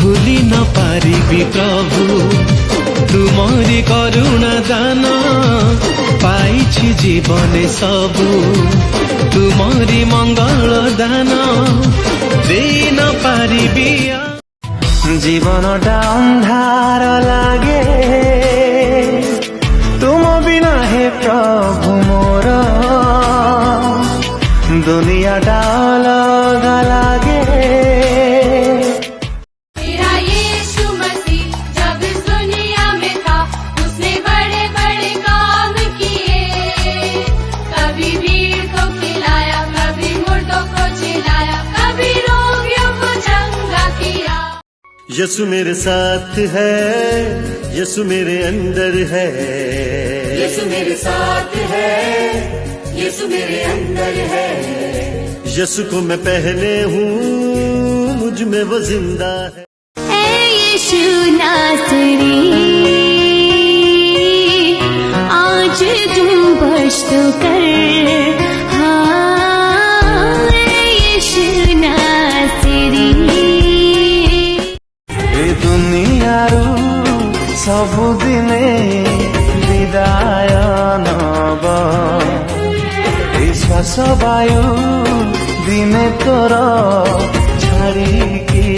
भूली न पारिबी प्रभु तुमरी करुणा दान पाइछि जीवने सबु तुमरी मंगल दान दे न पारिबी जीवनटा अंधार लागे तुम बिना हे प्रभु मोर दुनियाटा अलग लागे। तेरा यीशु मसीह जब इस दुनिया में था उसने बड़े बड़े काम किए। कभी भीड़ को खिलाया, कभी मुर्दों को जिलाया, कभी रोगियों को चंगा किया। यीशु मेरे साथ है, यीशु मेरे अंदर है, यीशु मेरे साथ है, यीशु मेरे अंदर है। यीशु को मैं पहने हूँ, मुझ में वो जिंदा है। ऐ यीशु नासरी आज तुम बख्श तो कर। हाँ यीशु नासरी ए दुनियारू सबुदिने विदाय नब श्वास वायु दिने तोर छाड़ी की